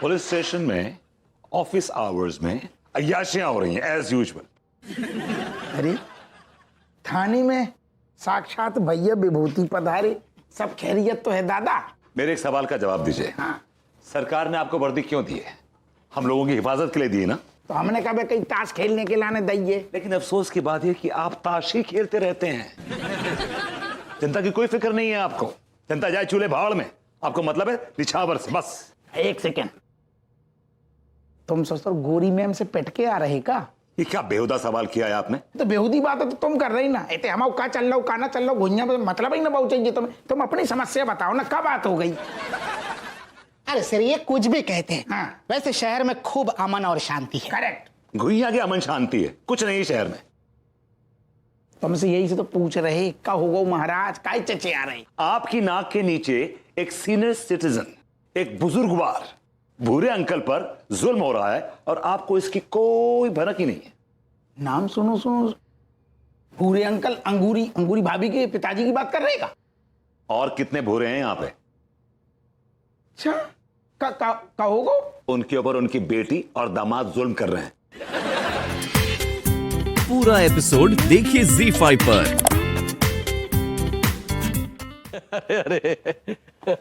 Police station में office hours में अय्याशियां हो रही हैं एज यूजुअल। अरे थाने में साक्षात भैया विभूति पधारे, सब खैरियत तो है दादा? मेरे एक सवाल का जवाब दीजिए। हाँ। सरकार ने आपको वर्दी क्यों दी है? हम लोगों की हिफाजत के लिए दी है ना। तो हमने कहा कहीं ताश खेलने के लाने दइए। लेकिन अफसोस की बात है कि आप ताश ही खेलते रहते हैं। जनता की कोई फिक्र नहीं है आपको। जनता जाए चूल्हे भाड़ में, आपको मतलब है निछावर से बस। एक सेकेंड, तुम ससुर गोरी मैम से पिट के आ रहे का? ये क्या बेहुदा सवाल किया है आपने? तो बेहुदी बात है तो तुम कर रही ना। इतने हम का चल रहा का ना चल रहा घुइया मतलब ही ना बहुत चाहिए तुम्हें। तुम अपनी समस्या बताओ ना, क्या बात हो गई? अरे सर ये कुछ भी कहते हैं। हाँ। वैसे शहर में खूब अमन और शांति है। करेक्ट। घुइया के अमन शांति है, कुछ नहीं शहर में। तुमसे यही से तो पूछ रहे का होगा महाराज, काय चचे आ रहे? आपकी नाक के नीचे एक सीनियर सिटीजन, एक बुजुर्गवार भूरे अंकल पर जुल्म हो रहा है और आपको इसकी कोई भनक ही नहीं है। नाम सुनो सुनो, भूरे अंकल अंगूरी भाभी के पिताजी की बात कर रहे का? और कितने भूरे हैं यहाँ पे? अच्छा, का होगा? उनके ऊपर उनकी बेटी और दामाद जुल्म कर रहे हैं। पूरा एपिसोड देखिए ZEE5 पर। अरे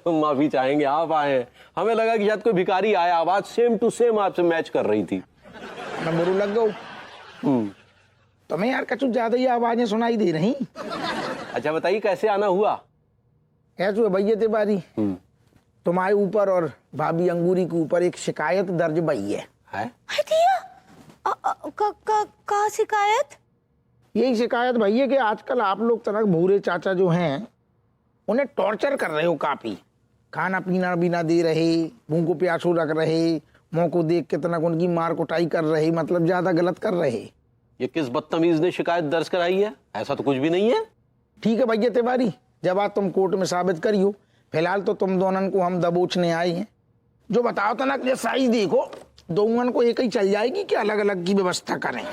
माफी चाहेंगे, आप आए। हमें लगा कि शायद कोई भिखारी आया, आवाज सेम टू सेम आपसे मैच कर रही थी। मैं बुरू लग गऊ। तुम्हें यार कछु ज्यादा ही आवाजें सुनाई दे रही। अच्छा बताइए कैसे आना हुआ? ऐसे हुआ भैया तिवारी, तुम्हारे ऊपर और भाभी अंगूरी के ऊपर एक शिकायत दर्ज भई है। का शिकायत? यही शिकायत भैया कि आजकल आप लोग तरह भूरे चाचा जो हैं उन्हें टॉर्चर कर रहे हो काफी। खाना पीना भी ना दे रहे, मुंह को प्यासू रख रहे, मुंह को देख के तनक उनकी मार कुटाई कर रहे, मतलब ज्यादा गलत कर रहे। ये किस बदतमीज ने शिकायत दर्ज कराई है? ऐसा तो कुछ भी नहीं है। ठीक है भैया तिवारी, जब आप तुम कोर्ट में साबित करियो। फिलहाल तो तुम दोनों को हम दबोचने आए हैं। जो बताओ तनक ये साइज देखो, दोनों को एक ही चल जाएगी कि अलग अलग की व्यवस्था करें?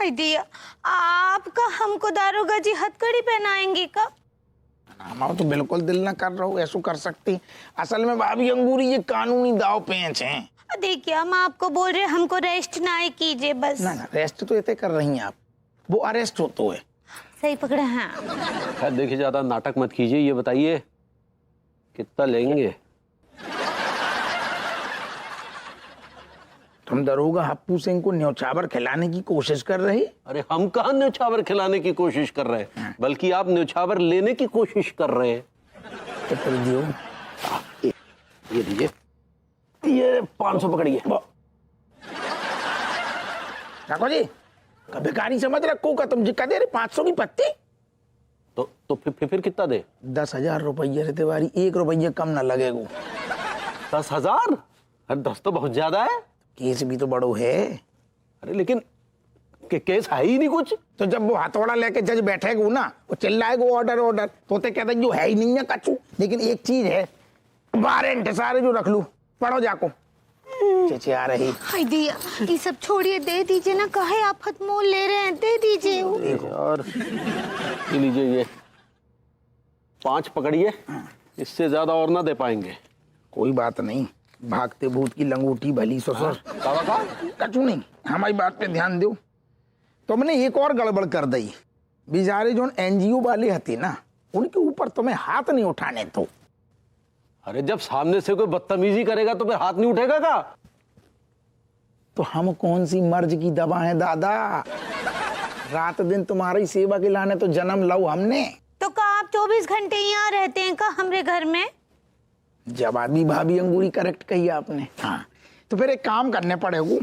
दिया आपका हमको दारोगा जी हथकड़ी पहनाएंगे का? हमारा तो बिल्कुल दिल ना कर रहा हूँ, ऐसा कर सकती। असल में भाभी अंगूरी ये कानूनी दाव पेंच हैं। देखिए हम आपको बोल रहे हमको रेस्ट ना कीजिए बस। ना रेस्ट तो इतने कर रही हैं आप, वो अरेस्ट हो तो है। सही पकड़े हैं। खैर देखिए ज्यादा नाटक मत कीजिए, ये बताइए कितना लेंगे? तुम दरोगा हप्पू सिंह को न्योछावर खिलाने की कोशिश कर रहे? अरे हम कहाँ न्योछावर खिलाने की कोशिश कर रहे हैं, बल्कि आप न्योछावर लेने की कोशिश कर रहे हैं। तो फिर दियो, ये दीजिए, ये 500 पकड़िए। ठाकुर जी भिखारी समझ रखो का तुम जिक्का दे रहे 500 की पत्ती? तो फिर कितना दे? 10,000 रुपये तिवारी, 1 रुपये कम ना लगेगा। 10,000? अरे 10 तो बहुत ज्यादा है। केस भी तो बड़ो है। अरे लेकिन केस है ही नहीं कुछ। तो जब वो हथौड़ा लेके जज बैठेगा ना, वो चिल्लाएगा ऑर्डर ऑर्डर, तो कहते जो है ही नहीं है कचू। लेकिन एक चीज है, वारंट सारे जो रख लू, पढ़ो जाको। चेचे आ रही। हाय दिया, ये सब छोड़िए, दे दीजिए ना, कहे आफत मोल ले रहे हैं, दे दीजिए। और ये लीजिए, ये 5 पकड़िए, इससे ज्यादा और ना दे पाएंगे। कोई बात नहीं, भागते भूत की लंगोटी भली ससुर। कचू नहीं, हमारी बात पे ध्यान दो। तुमने एक और गड़बड़ कर दी। बेचारे जो NGO वाले हते ना, उनके ऊपर तुम्हें हाथ नहीं उठाने तो। अरे जब सामने से कोई बदतमीजी करेगा तो फिर हाथ नहीं उठेगा का? तो हम कौन सी मर्ज की दवा है दादा? रात दिन तुम्हारी सेवा के लाने तो जन्म लो हमने। तो का आप 24 घंटे यहाँ रहते हैं का हमरे घर में? जवाब भी भाभी अंगूरी करेक्ट कही आपने। हाँ, तो फिर एक काम करने पड़ेगा,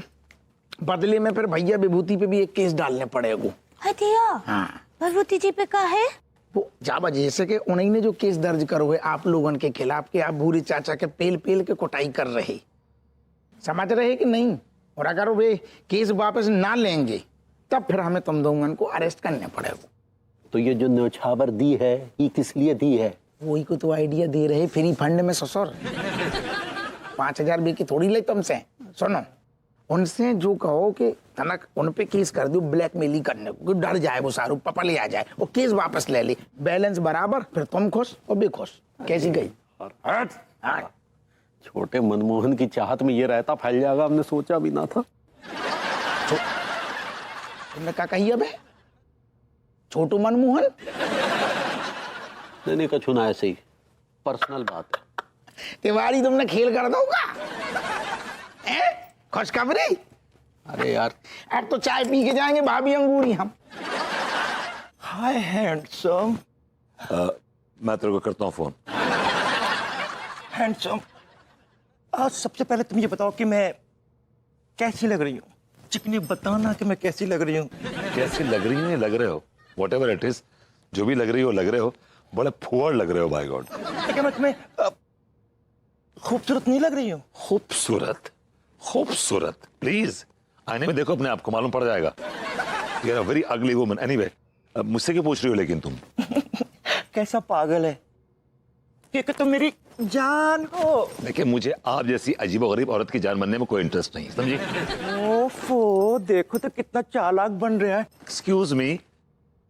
बदले में फिर भैया विभूति पे भी एक केस डालने पड़ेगा। हाँ, विभूति जी पे का है? वो जाबा जैसे कि उन्हीं ने जो केस दर्ज करो है आप लोगों के खिलाफ कि आप भूरी चाचा के पेल पेल के कुटाई कर रहे, समझ रहे कि नहीं? और अगर वे केस वापस ना लेंगे तब फिर हमें तुम दोनों को अरेस्ट करने पड़ेगा। तो ये जो न्योछावर दी है ये किस लिए दी है? वही को तो आइडिया दे रहे, फ्री फंड में ससुर। 5,000 भी की थोड़ी ले तुमसे। सुनो, उनसे जो कहो कि तनक उन पे केस कर दो ब्लैकमेलिंग करने को, डर जाए वो सारू पपा ले आ जाए, वो केस वापस ले ले, बैलेंस बराबर, फिर तुम खुश और भी खुश। कैसी गई? छोटे मनमोहन की चाहत में ये रहता फैल जाएगा, हमने सोचा भी ना था। तुमने क्या कही अब? छोटू मनमोहन? नहीं कछु ना, ऐसे ही पर्सनल बात है। तिवारी तुमने खेल कर दोगा? खुशखबरी? अरे यार, अब तो चाय पी के जाएंगे भाभी अंगूरी हम। हाय हैंडसम। मैं तेरे को करता हूँ फोन। हैंडसम, आज सबसे पहले तुम ये बताओ कि मैं कैसी लग रही हूँ। चिकनी बताना कि मैं कैसी लग रही हूँ। कैसी लग रही है? लग रहे हो, वॉट एवर इट इज, जो भी लग रही हो लग रहे हो, बड़े फुअर लग रहे हो बाय गॉड। क्या मैं तुम्हें खूबसूरत नहीं लग रही हूँ? खूबसूरत? खूबसूरत? प्लीज आईने में देखो अपने आप को, मालूम पड़ जाएगा। You are a very ugly woman. Anyway, मुझसे क्यों पूछ रही हो लेकिन तुम? कैसा पागल है, क्योंकि तुम मेरी जान हो। देखिए, मुझे आप जैसी अजीबोगरीब औरत की जान बनने में कोई इंटरेस्ट नहीं, समझी? ओफो, देखो तो कितना चालाक बन रहा है। एक्सक्यूज मी,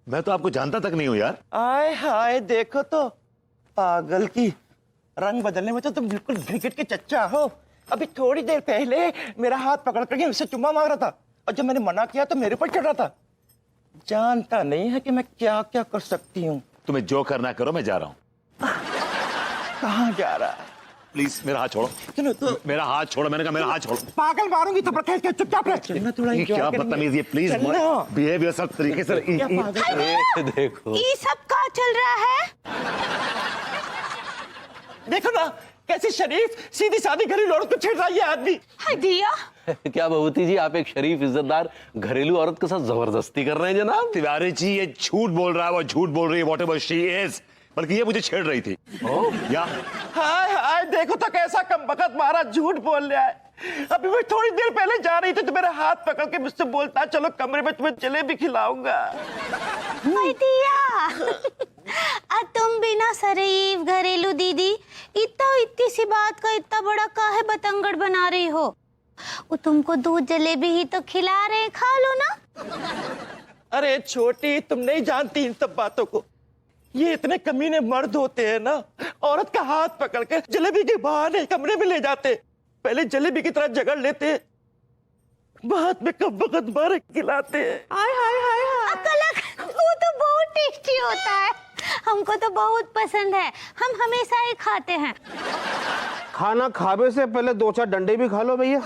मैं तो आपको जानता तक नहीं हूँ यार। आय हाय, देखो तो पागल की रंग बदलने में तो तुम बिल्कुल क्रिकेट के चच्चा हो। अभी थोड़ी देर पहले मेरा हाथ पकड़ करके मुझसे चुम्मा मांग रहा था, और जब मैंने मना किया तो मेरे पर चढ़ रहा था। जानता नहीं है कि मैं क्या क्या कर सकती हूँ। तुम्हें जो करना करो, मैं जा रहा हूँ। कहाँ जा रहा है? प्लीज मेरा हाथ छोड़ो। चलो तो। मेरा हाथ छोड़ो, मैंने कहा मेरा हाथ छोड़ो। पागल मारूंगी तो खेल के चुपचाप रह। चलना थोड़ा ये enjoy क्या करेंगे। बदतमीजी है, प्लीज चलना। बिहेव योरसेल्फ तरीके से। क्या पागल है? देखो ये सब का चल रहा है? देखो ना कैसी शरीफ सीधी सादी घरेलू औरत को छेड़ रहा है ये आदमी। हाय दिया, क्या भगवती जी, आप एक शरीफ इज्जतदार घरेलू औरत के साथ जबरदस्ती कर रहे हैं जनाब? तिवारी जी, ये झूठ बोल रहा है, वो झूठ बोल रही है, वॉट एवर शी इज। बल्कि ये मुझे छेड़ रही थी। या हाय हाय, देखो तो कैसा कमबख्त मारा झूठ बोल रहा है। अभी मैं थोड़ी देर पहले जा रही थी तो मेरा हाथ पकड़ के मुझसे बोलता, चलो कमरे में तुम्हें जलेबी खिलाऊंगा। हाय दिया। तुम बिना शरीफ घरेलू दीदी इतनी सी बात का इतना बड़ा काहे बतंगड़ बना रही हो? वो तुमको दूध जलेबी ही तो खिला रहे, खा लो ना। अरे छोटी, तुम नहीं जानती इन सब बातों को। ये इतने कमीने मर्द होते हैं ना, औरत का हाथ पकड़ के जलेबी के बहाने कमरे में ले जाते, पहले जलेबी की तरह जगड़ लेते, बाद में कमबख्त मारे खिलाते हैं। हाय हाय हाय हाय। वो तो बहुत टेस्टी होता है, हमको तो बहुत पसंद है, हम हमेशा ही खाते हैं। खाना खावे से पहले 2-4 डंडे भी खा लो भैया।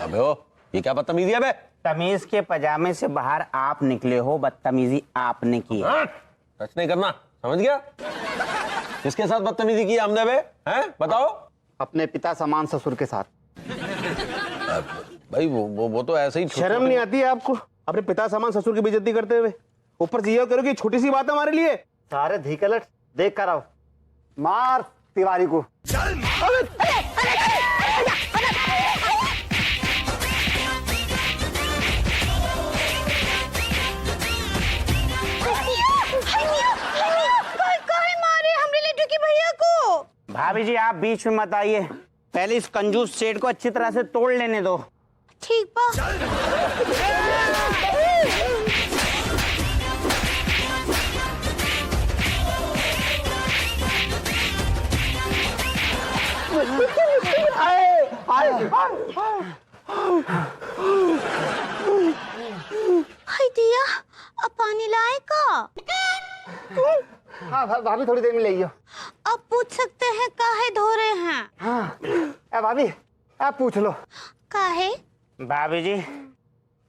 अबे ओ, ये क्या बदतमीजी है बे? तमीज के पजामे से बाहर आप निकले हो, बदतमीजी आपने की है। टच नहीं करना, समझ गया? किसके साथ बदतमीजी की हमने बे? हैं? बताओ। अपने पिता समान ससुर के साथ। भाई वो तो ऐसे ही शर्म नहीं आती है आपको अपने पिता समान ससुर की बेइज्जती करते हुए? ऊपर से ये करो कि छोटी सी बात है हमारे लिए। सारे धीकलट देख कर आओ, मार तिवारी को। भाभी जी आप बीच में मत आइए, पहले इस कंजूस सेठ को अच्छी तरह से तोड़ लेने दो। ठीक बा। हाय दिया, अब पानी लाए का? हाँ भाभी थोड़ी देर में ले आइयो। आप पूछ सकते हैं काहे धो रहे हैं? हाँ भाभी आप पूछ लो। काहे? भाभी जी,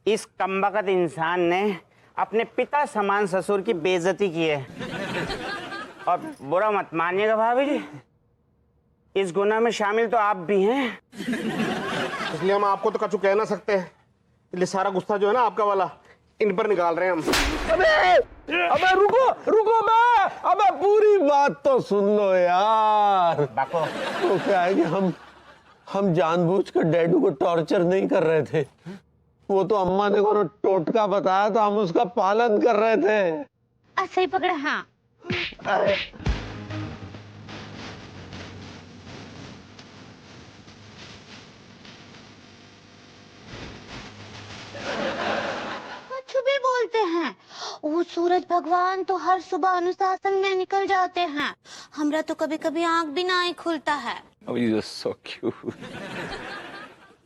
इस कमबख्त इंसान ने अपने पिता समान ससुर की बेइज्जती की है, और बुरा मत मानिएगा भाभी जी, इस गुनाह में शामिल तो आप भी हैं। इसलिए हम आपको तो कछु कह ना सकते हैं, इसलिए सारा गुस्सा जो है ना आपका वाला इन पर निकाल रहे हैं हम। अबे रुको बे, अबे पूरी बात तो सुन लो यार। बाको तो क्या है कि हम जानबूझकर डैडू को टॉर्चर नहीं कर रहे थे, वो तो अम्मा ने को टोटका बताया तो हम उसका पालन कर रहे थे। सही पकड़ा। हाँ कुछ भी बोलते हैं, वो सूरज भगवान तो हर सुबह अनुशासन में निकल जाते हैं, हमरा तो कभी कभी आंख भी ना ही खुलता है। You so cute.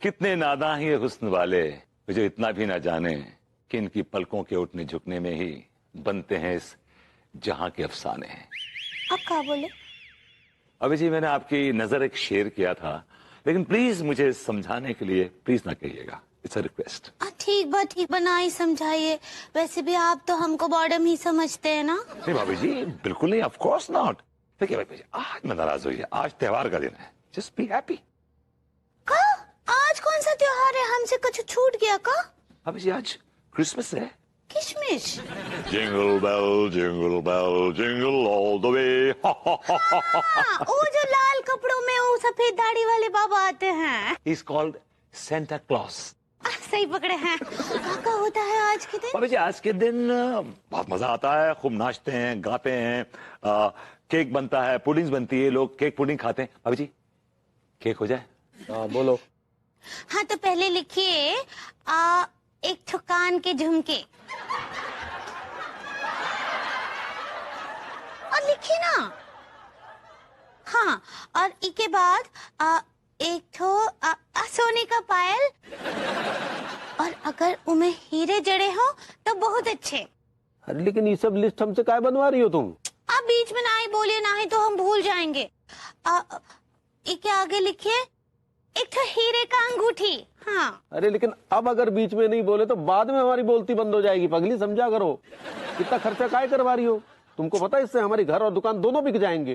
कितने नादान ही हुस्न वाले जो इतना भी ना जाने कि इनकी पलकों के उठने झुकने में ही बनते हैं इस जहां के अफसाने हैं। अब क्या बोले? अभी जी मैंने आपकी नजर एक शेर किया था, लेकिन प्लीज मुझे समझाने के लिए प्लीज ना कहिएगा, इट्स अ रिक्वेस्ट। ठीक बना ही समझाइए। वैसे भी आप तो हमको बॉर्डम ही समझते हैं ना। नहीं भाभी जी, बिल्कुल नहीं, ऑफ कोर्स नॉट। देखिए भाभी जी, आज मैं नाराज हुई है, आज त्योहार का दिन है, जस्ट बी हैप्पी। का? आज कौन सा त्योहार है? हमसे कुछ छूट गया का? भाभी जी आज क्रिसमस है। किशमिश। Jingle bell jingle all the way. वो जो लाल कपड़ों में वो सफेद दाढ़ी वाले बाबा आते हैं। He is called Santa Claus. सही पकड़े हैं। क्या होता है आज के दिन? भाभी जी आज के दिन बहुत मजा आता है, खूब नाचते हैं, गाते हैं, केक बनता है, पुडिंग बनती है, लोग केक पुडिंग खाते हैं। भाभी जी केक हो जाए? हाँ बोलो। हाँ तो पहले लिखिए एक ठुकान के झुमके, और लिखिए ना। हाँ, और इसके बाद एक ठो सोने का पायल, और अगर उनमें हीरे जड़े हो तो बहुत अच्छे। अरे लेकिन ये सब लिस्ट हमसे काय बनवा रही हो तुम? आप बीच में ना ही बोलिए, ना ही तो हम भूल जाएंगे। इसके आगे लिखिए एक ठो हीरे का अंगूठी। हाँ। अरे लेकिन अब अगर बीच में नहीं बोले तो बाद में हमारी बोलती बंद हो जाएगी। पगली समझा करो, इतना खर्चा काय करवा रही हो? तुमको पता है इससे हमारी घर और दुकान दोनों बिक जाएंगे।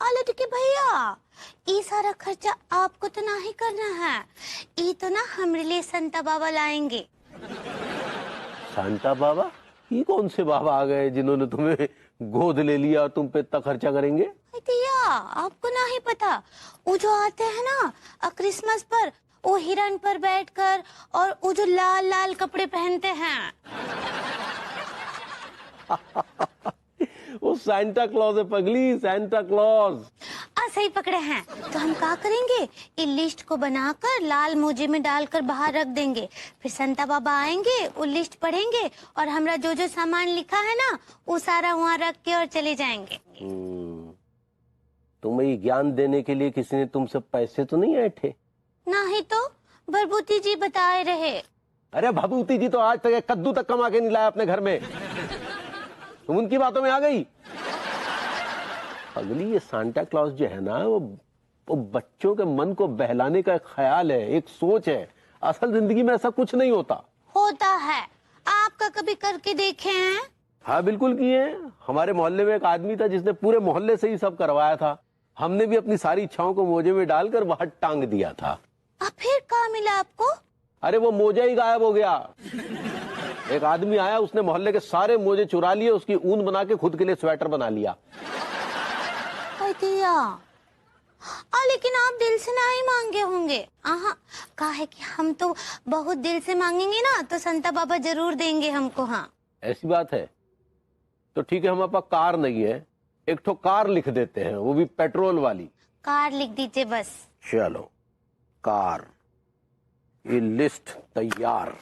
अलट के भैया, ये सारा खर्चा आपको तो ना ही करना है, ये तो ना हमारे लिए संता बाबा लाएंगे। सांता बाबा? ये कौन से बाबा आ गए जिन्होंने तुम्हें गोद ले लिया और तुम पे इतना खर्चा करेंगे? भैया आपको ना ही पता, वो जो आते हैं ना क्रिसमस पर, वो हिरन पर बैठकर, और वो जो लाल लाल कपड़े पहनते हैं। वो सांता क्लॉज है पगली, सांता क्लॉज। सही पकड़े हैं। तो हम क्या करेंगे, ये लिस्ट को बनाकर लाल मोजे में डालकर बाहर रख देंगे, फिर संता बाबा आएंगे, वो लिस्ट पढ़ेंगे, और हमरा जो जो सामान लिखा है ना वो सारा वहाँ रख के और चले जाएंगे। तुम्हें ये ज्ञान देने के लिए किसी ने तुमसे पैसे तो नहीं ऐंठे? ना ही तो भरभूति जी बताए रहे। अरे भभूति जी तो आज तक एक कद्दू तक कमा के नहीं लाया अपने घर में, तुम उनकी बातों में आ गई। अगली ये सांता क्लॉज जो है ना, वो बच्चों के मन को बहलाने का एक ख्याल है, एक सोच है। असल जिंदगी में ऐसा कुछ नहीं होता। होता है, आपका कभी करके देखे हैं? हाँ बिल्कुल किए हैं। हमारे मोहल्ले में एक आदमी था जिसने पूरे मोहल्ले से ही सब करवाया था। हमने भी अपनी सारी इच्छाओं को मोजे में डालकर बाहर टांग दिया था। फिर कहाँ मिला आपको? अरे वो मोजा ही गायब हो गया। एक आदमी आया, उसने मोहल्ले के सारे मोजे चुरा लिए, उसकी ऊन बना के खुद के लिए स्वेटर बना लिया। लेकिन आप दिल से ना ही मांगे होंगे। कहा है कि हम तो बहुत दिल से मांगेंगे ना तो संता बाबा जरूर देंगे हमको। हाँ ऐसी बात है तो ठीक है, हमारे पास कार नहीं है, एक ठो कार लिख देते हैं, वो भी पेट्रोल वाली। कार लिख दीजिए बस। चलो कार, ये लिस्ट तैयार।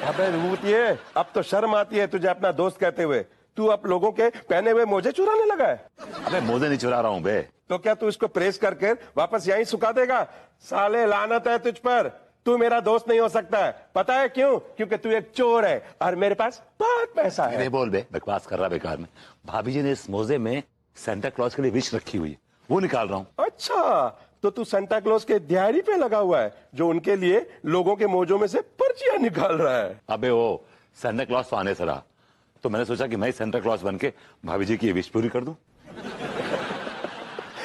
अबे विभूतिये, अब तो शर्म आती है तुझे अपना दोस्त कहते हुए। तू अब लोगों के पहने हुए मोजे चुराने लगा है। अबे मोजे नहीं चुरा रहा हूं बे। तो क्या तू इसको प्रेस करके वापस यहीं सुखा देगा? साले लानत है तुझ पर, तू मेरा दोस्त नहीं हो सकता है। पता है क्यों? क्योंकि तू एक चोर है और मेरे पास बहुत पैसा है। बोल बे, बकवास कर रहा बेकार में। भाभी जी ने इस मोजे में सेंटा क्लॉज के लिए विश रखी हुई है, वो निकाल रहा हूँ। अच्छा, तो तू सेंटा क्लॉज के दिहाड़ी पे लगा हुआ है जो उनके लिए लोगों के मोजों में से पर्चियां निकाल रहा है। अबे वो सेंटा क्लॉज तो आने से रहा, तो मैंने सोचा कि मैं सेंटा क्लॉज बन के भाभी जी की विश पूरी कर दूं।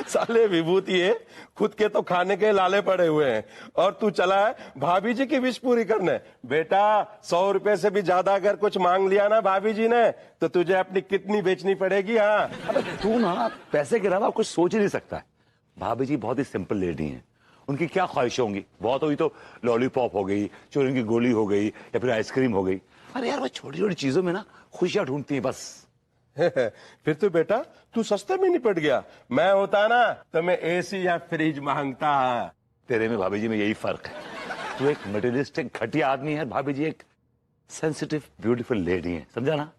साले विभूति है, खुद के तो खाने के लाले पड़े हुए हैं और तू चला है भाभी जी की विश पूरी करने। बेटा 100 रुपए से भी ज्यादा अगर कुछ मांग लिया ना भाभी जी ने तो तुझे अपनी कितनी बेचनी पड़ेगी। हाँ अबे तू ना पैसे के अलावा कुछ सोच ही नहीं सकता है। भाभी जी बहुत ही सिंपल लेडी हैं, उनकी क्या ख्वाहिशें होंगी? बहुत हुई तो लॉलीपॉप हो गई, चोरियों की गोली हो गई, या फिर आइसक्रीम हो गई। अरे यार वो छोटी छोटी चीजों में ना खुशियां ढूंढती हैं बस। फिर तो बेटा तू सस्ते में निपट गया। मैं होता ना तो मैं एसी या फ्रिज मांगता। तेरे में भाभी जी में यही फर्क है, तू एक मटेरियलिस्टिक घटिया आदमी है, भाभी जी एक सेंसिटिव ब्यूटीफुल लेडी है, समझा ना?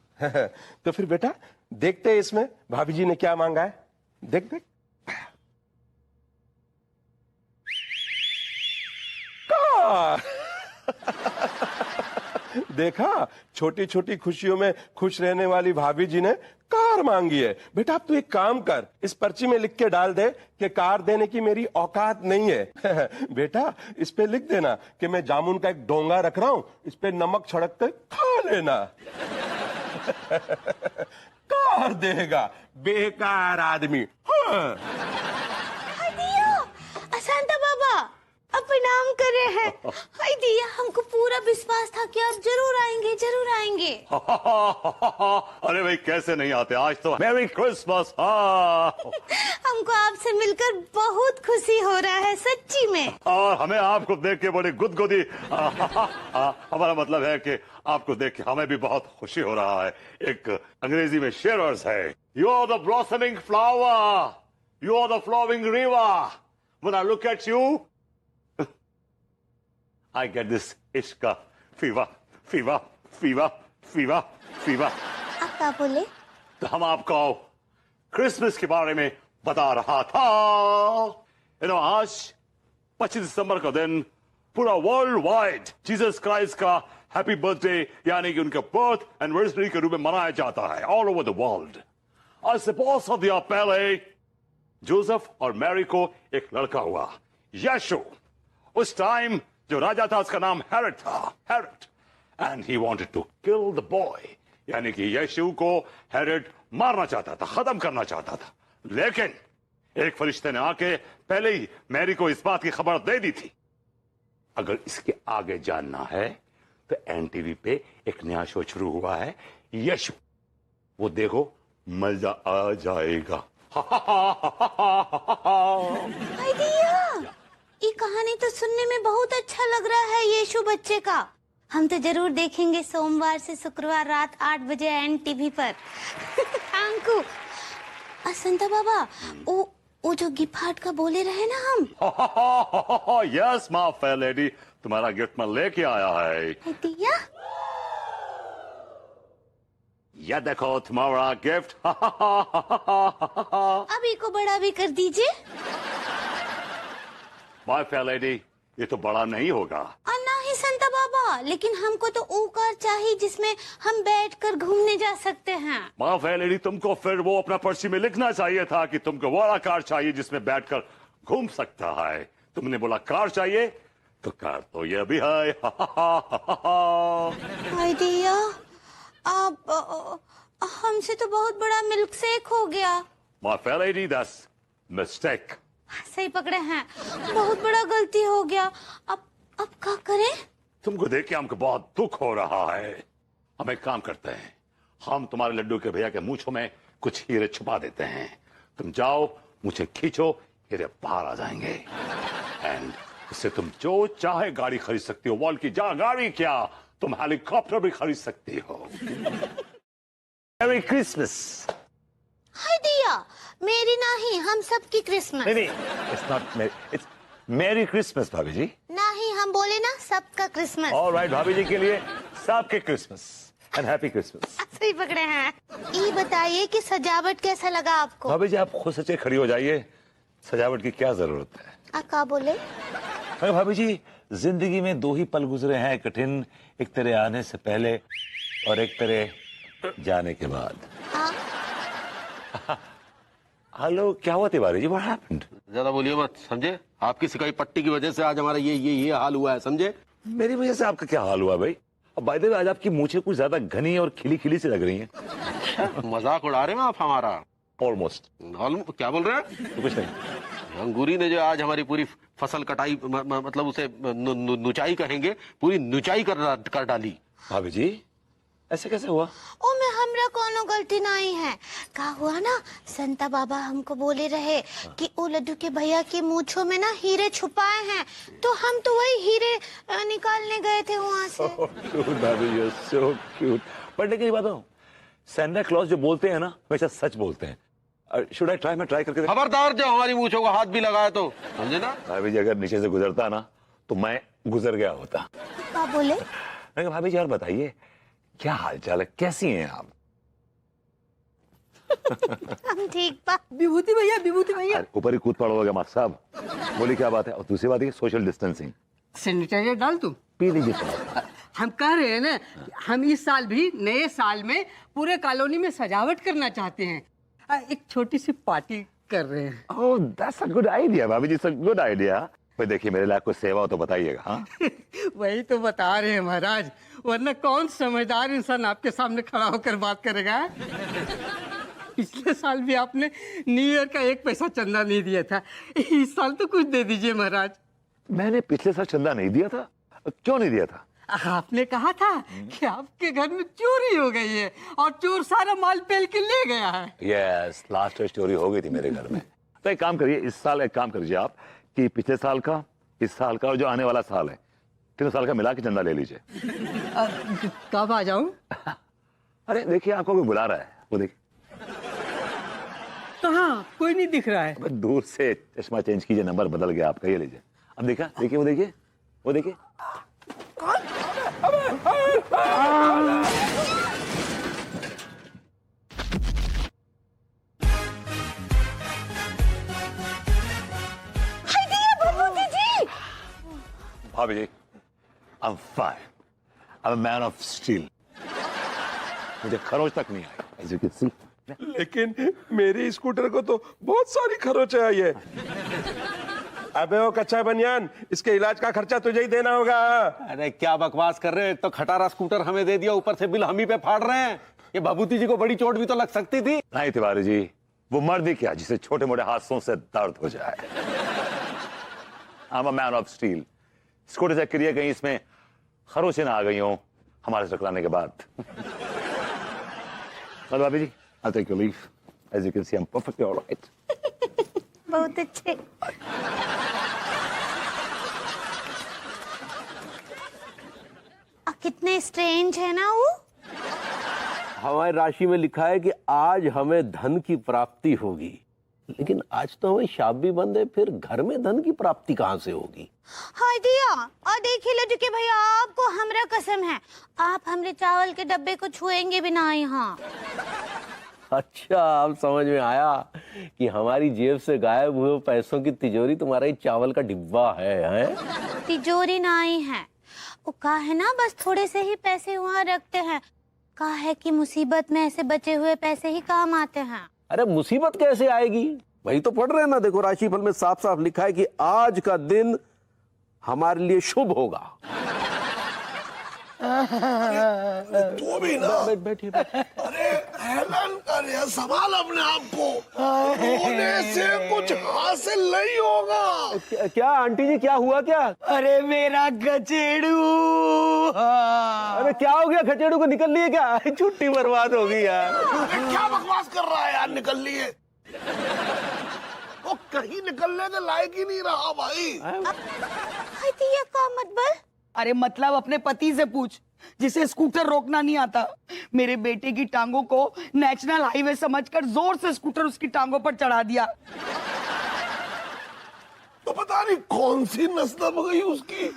तो फिर बेटा देखते हैं इसमें भाभी जी ने क्या मांगा है। देख देख। कार। देखा, छोटी छोटी खुशियों में खुश रहने वाली भाभी जी ने कार मांगी है। बेटा अब तू एक काम कर, इस पर्ची में लिख के डाल दे कि कार देने की मेरी औकात नहीं है। बेटा इस पे लिख देना कि मैं जामुन का एक डोंगा रख रहा हूं, इस पे नमक छिड़क कर खा लेना। कार देगा बेकार आदमी। हाँ। शांता बाबा अब प्रणाम कर रहे हैं। हाय दिया, हमको पूरा विश्वास था कि आप जरूर आएंगे, जरूर आएंगे। अरे भाई कैसे नहीं आते, आज तो मेरी क्रिसमस। हाँ, हमको आपसे मिलकर बहुत खुशी हो रहा है सच्ची में। और हमें आपको देख के बड़ी गुदगुदी। हमारा मतलब है कि आपको देख के हमें भी बहुत खुशी हो रहा है। एक अंग्रेजी में शेरर्स है, you are the blossoming flower, you are the flowing river, when I look at you I get this ishka fever, fever, fever, fever, fever. आप क्या बोले? तो हम आपको क्रिसमस के बारे में बता रहा था। आज 25 दिसंबर का दिन पूरा वर्ल्ड वाइड जीसस क्राइस्ट का हैप्पी बर्थडे यानी कि उनका बर्थ एनिवर्सरी के रूप में मनाया जाता है ऑल ओवर द वर्ल्ड। आज से बहुत सा दिया पहले जोसेफ और मैरी को एक लड़का हुआ, यीशु। उस टाइम जो राजा था उसका नाम हेरोड था, Herod, and he wanted to kill the boy, यानी कि यीशु को हेरोड मारना चाहता था, खत्म करना चाहता था। लेकिन एक फरिश्ते ने आके पहले ही मैरी को इस बात की खबर दे दी थी। अगर इसके आगे जानना है तो एनटीवी पे एक नया शो शुरू हुआ है, यीशु, वो देखो मजा आ जाएगा। ये कहानी तो सुनने में बहुत अच्छा लग रहा है यीशु बच्चे का। हम तो जरूर देखेंगे सोमवार से शुक्रवार रात 8 बजे एनटीवी पर। अंकु, संता बाबा, वो जो गिफ्ट का बोले रहे ना हम। यस माय फेयर लेडी, तुम्हारा गिफ्ट मैं लेके आया है। दिया? ये देखो तुम्हारा गिफ्ट। अभी को बड़ा भी कर दीजिए। माय फेयर लेडी, ये तो बड़ा नहीं होगा। नहीं संता बाबा, लेकिन हमको तो वो कार चाहिए जिसमें हम बैठकर घूमने जा सकते हैं। माय फेयर लेडी, तुमको फिर वो अपना पर्ची में लिखना चाहिए था कि तुमको वाला कार चाहिए जिसमें बैठकर घूम सकता है। तुमने बोला कार चाहिए तो कार तो ये भी है। दिया, अब हमसे तो बहुत बड़ा मिल्क शेक हो गया। My fair lady, that's mistake. सही पकड़े हैं, बहुत बड़ा गलती हो गया। अब क्या करें? तुमको देख के हमको बहुत दुख हो रहा है। हम एक काम करते हैं, हम तुम्हारे लड्डू के भैया के मूंछों में कुछ हीरे छुपा देते हैं। तुम जाओ, मुझे खींचो, हीरे बाहर आ जाएंगे। एंड इससे तुम जो चाहे गाड़ी खरीद सकती हो। वॉल की जा गाड़ी क्या, तुम हेलीकॉप्टर भी खरीद सकती हो। Merry Christmas. हाय दिया, मेरी नहीं, हम सबकी क्रिसमस। नहीं, इट्स नॉट मेरी, इट्स मेरी क्रिसमस भाभी जी। नहीं, हम बोले ना सबका क्रिसमस। ऑलराइट, भाभी जी के लिए सबके क्रिसमस एंड हैप्पी क्रिसमस। सही पकड़े हैं। ये बताइए कि सजावट कैसा लगा आपको? भाभी जी आप खुद सच्चे खड़ी हो जाइए, सजावट की क्या जरूरत है। आप क्या बोले? अरे भाभी जी, जिंदगी में दो ही पल गुजरे हैं कठिन, एक तेरे आने से पहले और एक तेरे जाने के बाद। हेलो, क्या हुआ तिवारी जी, व्हाट हैपेंड? ज्यादा बोलिए मत, समझे? आपकी सिकाई पट्टी की वजह से आज हमारा ये हाल हुआ है, समझे? मेरी वजह से आपका क्या हाल हुआ भाई? अब बाय द वे आज आपकी मूछें कुछ ज्यादा घनी और खिली खिली सी लग रही हैं। मजाक उड़ा रहे हैं आप हमारा? ऑलमोस्ट। क्या बोल रहे हैं? तो कुछ नहीं। अंगूरी ने जो आज हमारी पूरी फसल कटाई मतलब उसे नुचाई कहेंगे, पूरी नुचाई कर डाली। भाभी जी ऐसे कैसे हुआ? ओ में हमरा कोनो गलती नहीं है। का हुआ ना, संता बाबा हमको बोले रहे कि ओ लड्डू के भैया की मूंछों में ना हीरे छुपाए हैं, तो हम तो वही हीरे निकालने गए थे वहाँ से। क्यूट भाभी, यू आर सो क्यूट। पर लेकिन बात हो, सैंटा क्लॉज जो बोलते हैं ना हमेशा सच बोलते हैं। Should I try? मैं ट्राई करके। खबरदार जो हमारी मूंछों को हाथ भी लगाए तो, समझे ना? भाभी जी अगर नीचे से गुजरता ना तो मैं गुजर गया होता। क्या बोले? मैं कहा, भाभी जी और बताइए क्या हाल चाल है, कैसी हैं आप? हम ठीक बा। विभूति भैया, विभूति भैया। ऊपर ही कूद पड़ोगे मास्टर साहब। बोली क्या बात है? और दूसरी बात है सोशल डिस्टेंसिंग। सैनिटाइजर डाल तू। पी लीजिए साहब। हम कह रहे हैं ना, हम इस साल भी नए साल में पूरे कॉलोनी में सजावट करना चाहते हैं। एक छोटी सी पार्टी कर रहे हैं। Oh that's a good idea भाभी जी, गुड आइडिया। भाई देखिए मेरे लायक कोई सेवा हो तो बताइएगा। हाँ वही तो बता रहे हैं महाराज, वरना कौन समझदार इंसान आपके सामने खड़ा होकर बात करेगा। पिछले साल भी आपने न्यू ईयर का 1 पैसा चंदा नहीं दिया था, इस साल तो कुछ दे दीजिए महाराज। मैंने पिछले साल चंदा नहीं दिया था। क्यों नहीं दिया था? आपने कहा था कि आपके घर में चोरी हो गई है और चोर सारा माल पेल के ले गया है। यस, लास्ट चोरी हो गई थी मेरे घर में। तो एक काम करिए, इस साल एक काम करिए आप कि पिछले साल का, इस साल का और जो आने वाला साल है, 3 साल का मिला के चंदा ले लीजिए। कब आ जाऊं? अरे देखिए आपको कोई बुला रहा है, वो देखिए। कहाँ? कोई नहीं दिख रहा है। दूर से चश्मा चेंज कीजिए, नंबर बदल गया आपका, ये लीजिए। अब देखा, देखिए वो देखिए, वो देखिए। भाभी जी, I'm fine. I'm a man of steel. मुझे खरोच तक नहीं आई, as you can see. लेकिन मेरी स्कूटर को तो बहुत सारी खरोच आई है। अबे वो कच्चा बनियान, इसके इलाज का खर्चा तुझे ही देना होगा। अरे क्या बकवास कर रहे हैं, तो खटारा स्कूटर हमें दे दिया, ऊपर से बिल हम ही पे फाड़ रहे हैं। ये भभूति जी को बड़ी चोट भी तो लग सकती थी। नहीं तिवारी जी, वो मर्द ही क्या जिसे छोटे मोटे हादसों से दर्द हो जाए। I'm a man of steel. Scooter check करिए कहीं इसमें खरोचें ना आ गई हो हमारे से टकराने के बाद। चलो भाभी जी, I'll take your leave. As you can see, I'm perfectly all right. बहुत अच्छे। कितने स्ट्रेंज है ना वो। हमारी राशि में लिखा है कि आज हमें धन की प्राप्ति होगी, लेकिन आज तो हमें शाप भी बंद है, फिर घर में धन की प्राप्ति कहाँ से होगी? हाय दिया, और देखिए लड्डू के भैया, आपको हमरा कसम है, आप हमरे चावल के डब्बे को छुएंगे भी ना यहाँ। अच्छा, अब समझ में आया कि हमारी जेब से गायब हुए पैसों की तिजोरी तुम्हारा ही चावल का डिब्बा है? तिजोरी नहीं है, वो कहा है ना, बस थोड़े से ही पैसे वहाँ रखते हैं। कहा है कि मुसीबत में ऐसे बचे हुए पैसे ही काम आते हैं। अरे मुसीबत कैसे आएगी? वही तो पढ़ रहे हैं ना, देखो राशिफल में साफ साफ लिखा है कि आज का दिन हमारे लिए शुभ होगा। तू भी ना बैठिए। अरे हेलन कर यार, संभाल अपने आप को, रोने से कुछ हासिल नहीं होगा। क्या आंटी जी, क्या हुआ क्या? अरे मेरा गजेड़ू। अरे क्या हो गया, खचेड़ू को निकल लिए क्या? छुट्टी बर्बाद हो गई यार। क्या बकवास कर रहा है यार, निकल लिए। वो कहीं निकलने के लायक ही नहीं रहा भाई। दिया का मतलब? अरे मतलब अपने पति से पूछ, जिसे स्कूटर रोकना नहीं आता। मेरे बेटे की टांगों को नेशनल हाईवे समझकर जोर से स्कूटर उसकी टांगों पर चढ़ा दिया। तो पता नहीं कौन सी नस दब गई उसकी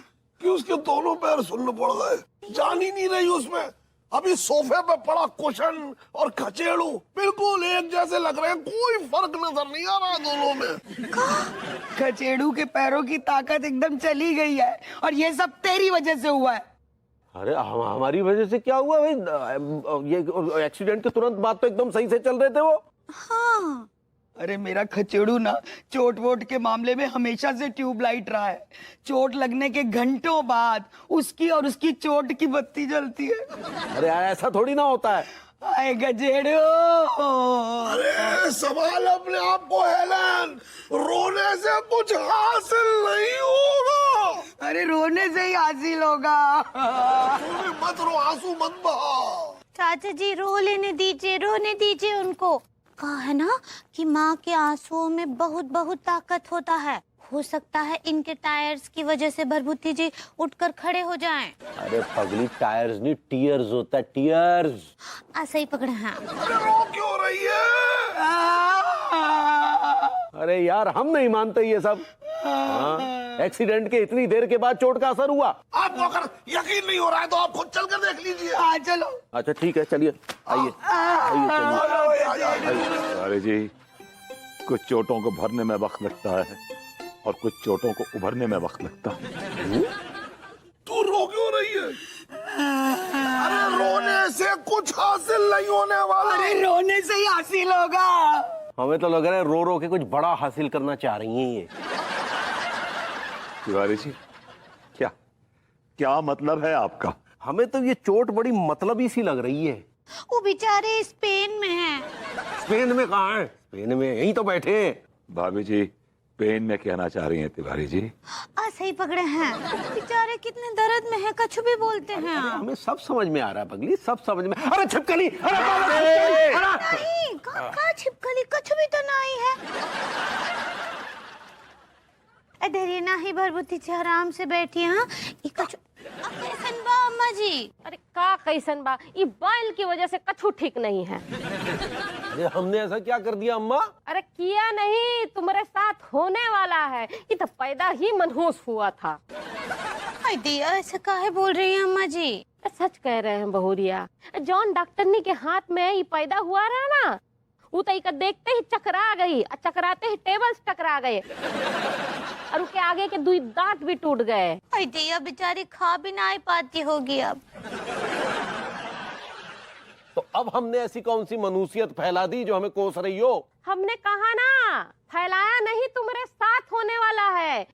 कि उसके दोनों पैर सुन्न पड़ गए, जान ही नहीं रही उसमें। अभी सोफे पे पड़ा कुशन और खचेड़ू बिल्कुल एक जैसे लग रहे हैं, कोई फर्क नजर नहीं आ रहा दोनों में। खचेड़ू के पैरों की ताकत एकदम चली गई है, और ये सब तेरी वजह से हुआ है। अरे हमारी वजह से क्या हुआ भाई? ये एक्सीडेंट के तुरंत बाद तो एकदम सही से चल रहे थे वो। हाँ। अरे मेरा खचेड़ू ना चोट वोट के मामले में हमेशा से ट्यूबलाइट रहा है। चोट लगने के घंटों बाद उसकी और उसकी चोट की बत्ती जलती है। अरे यार ऐसा थोड़ी ना होता है। आए गजेड़ू। अरे संभाल अपने आप को हेलन, रोने से कुछ हासिल नहीं होगा। अरे रोने से ही हासिल होगा। मत रो, आंसू मत बहा। चाचा जी रो लेने दीजिए, रोने दीजिए उनको। कहा है ना कि माँ के आंसुओं में बहुत बहुत ताकत होता है। हो सकता है इनके टायर्स की वजह से भरभूति जी उठकर खड़े हो जाएं। अरे पगली, टायर्स नहीं टीयर्स होता है, टीयर्स। ऐसे ही पकड़े हैं। अरे रो क्यों रही है? अरे यार हम नहीं मानते ये सब। एक्सीडेंट के इतनी देर के बाद चोट का असर हुआ। आपको अगर यकीन नहीं हो रहा है तो आप खुद चल कर देख लीजिए। चलो। अच्छा ठीक है, चलिए आइए चलिए। अरे जी, कुछ चोटों को भरने में वक्त लगता है, और कुछ चोटों को उभरने में वक्त लगता। तू रो क्यों रही है? अरे रोने से कुछ हासिल नहीं होने वाला। अरे रोने से ही हासिल होगा। हमें तो लग रहा है रो रो के कुछ बड़ा हासिल करना चाह रही हैं ये। तिवारी जी, क्या क्या मतलब है आपका? हमें तो ये चोट बड़ी मतलबी सी लग रही है। वो बेचारे स्पेन में हैं। स्पेन में कहाँ है? स्पेन में यहीं तो बैठे हैं। भाभी जी, पेन में कहना चाह रही हैं तिवारी जी? सही पकड़े हैं। बेचारे कितने दर्द में हैं, कछु भी बोलते हैं। हमें सब समझ में आ रहा है पगली, सब समझ में। अरे छिपकली! नहीं, कहाँ छिपकली, कछु भी तो नहीं है। अरे ना ही भरभूति से आराम से बैठी। हाँ, कैसन बा अम्मा जी? अरे का कैसन बा, ये बैल की वजह से कछु ठीक नहीं है। अरे हमने ऐसा क्या कर दिया अम्मा? अरे किया नहीं, तुम्हारे साथ होने वाला है। ये तो पैदा ही मनहूस हुआ था। हाय दिया, ऐसा काहे बोल रही हैं अम्मा जी? सच कह रहे हैं बहुरिया। जॉन डॉक्टरनी के हाथ में ये पैदा हुआ रहा ना, वो तो इका देखते ही चकरा गई और चकराते ही टेबल्स टकरा गए और उसके आगे के 2 दांत भी टूट गए। हाय दिया, बेचारी खा भी नहीं पाती होगी अब। तो अब हमने ऐसी कौन सी मनुष्यत फैला दी जो हमें कोस रही हो? हमने कहा ना, फैलाया नहीं, तुम्हारे साथ होने वाला है।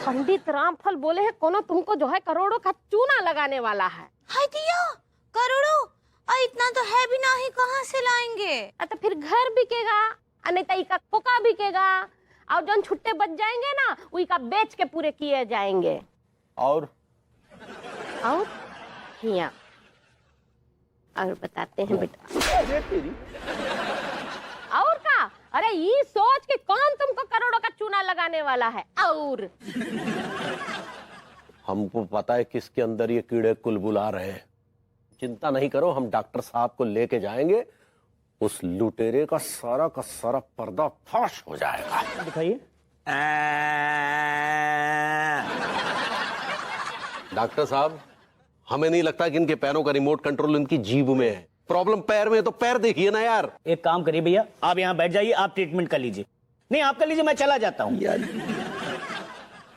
पंडित रामफल बोले हैं कोनो तुमको जो है करोड़ों का चूना लगाने वाला है। हाय दिया, करोड़ों? इतना तो है भी नहीं, कहाँ से लाएंगे? तो फिर घर बिकेगा, नहीं तो इका कोका बिकेगा, और जो छुट्टे बच जाएंगे ना, वही का बेच के पूरे किए जाएंगे। और हिया और बताते हैं बेटा। और का? अरे ये सोच के कौन तुमको करोड़ों का चूना लगाने वाला है? और हमको पता है किसके अंदर ये कीड़े कुलबुला रहे हैं। चिंता नहीं करो, हम डॉक्टर साहब को लेके जाएंगे, उस लुटेरे का सारा पर्दा फाश हो जाएगा। दिखाइए। डॉक्टर साहब, हमें नहीं लगता कि इनके पैरों का रिमोट कंट्रोल इनकी जीभ में है। प्रॉब्लम पैर में है तो पैर देखिए ना यार। एक काम करिए भैया, आप यहाँ बैठ जाइए, आप ट्रीटमेंट कर लीजिए। नहीं, आप कर लीजिए, मैं चला जाता हूँ।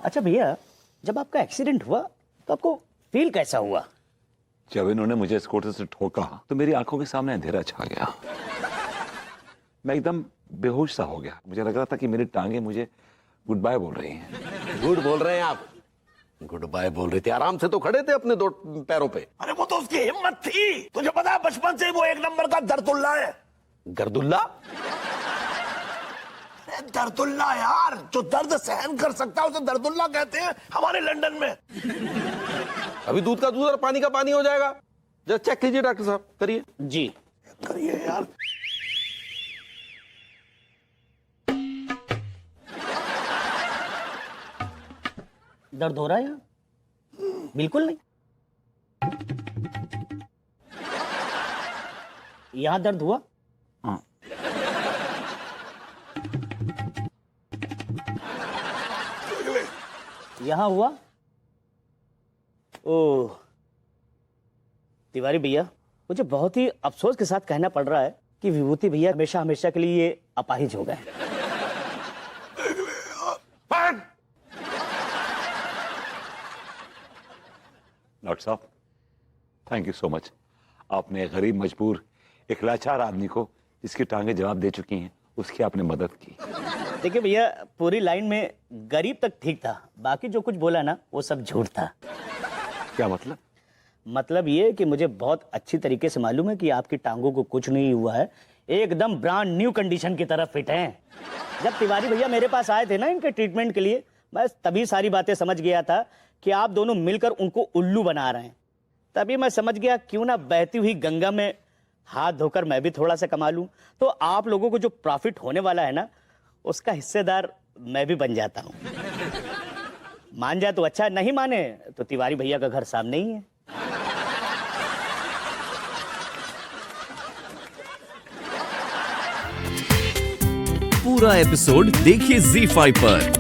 अच्छा भैया, जब आपका एक्सीडेंट हुआ तो आपको फील कैसा हुआ? जब इन्होंने मुझे स्कूटर से ठोका तो मेरी आंखों के सामने अंधेरा छा गया। मैं एकदम बेहोश सा हो गया। मुझे लग रहा था कि मेरी टांगे मुझे गुड बाय बोल रही हैं। गुड बोल रहे हैं आप? गुड बाय बोल रहे थे? आराम से तो खड़े थे अपने 2 पैरों पे। अरे वो तो उसकी हिम्मत थी। तुझे पता है बचपन से वो 1 नंबर का दर्दुल्ला है। गर्दुल्ला? दर्दुल्ला यार, जो दर्द सहन कर सकता है उसे दर्दुल्ला कहते हैं हमारे लंदन में। अभी दूध का दूध और पानी का पानी हो जाएगा। जरा चेक कीजिए डॉक्टर साहब, करिए। जी करिए यार। दर्द हो रहा है यहाँ? बिल्कुल नहीं। यहाँ दर्द हुआ? हाँ। यहाँ हुआ? ओह तिवारी भैया, मुझे बहुत ही अफसोस के साथ कहना पड़ रहा है कि विभूति भैया हमेशा हमेशा के लिए ये अपाहिज हो गए। डॉक्टर साहब, थैंक यू सो मच। आपने एक गरीब मजबूर, एक लाचार आदमी को जिसकी टांगे जवाब दे चुकी हैं, उसकी आपने मदद की। देखिए भैया, पूरी लाइन में गरीब तक ठीक था, बाकी जो कुछ बोला ना वो सब झूठ था। क्या मतलब? मतलब ये कि मुझे बहुत अच्छी तरीके से मालूम है कि आपकी टांगों को कुछ नहीं हुआ है, एकदम ब्रांड न्यू कंडीशन की तरफ फिट हैं। जब तिवारी भैया मेरे पास आए थे ना इनके ट्रीटमेंट के लिए, मैं तभी सारी बातें समझ गया था कि आप दोनों मिलकर उनको उल्लू बना रहे हैं। तभी मैं समझ गया क्यों ना बहती हुई गंगा में हाथ धोकर मैं भी थोड़ा सा कमा लूं, तो आप लोगों को जो प्रॉफिट होने वाला है ना, उसका हिस्सेदार मैं भी बन जाता हूं। मान जाए तो अच्छा, नहीं माने तो तिवारी भैया का घर सामने ही है। पूरा एपिसोड देखिए ZEE5 पर।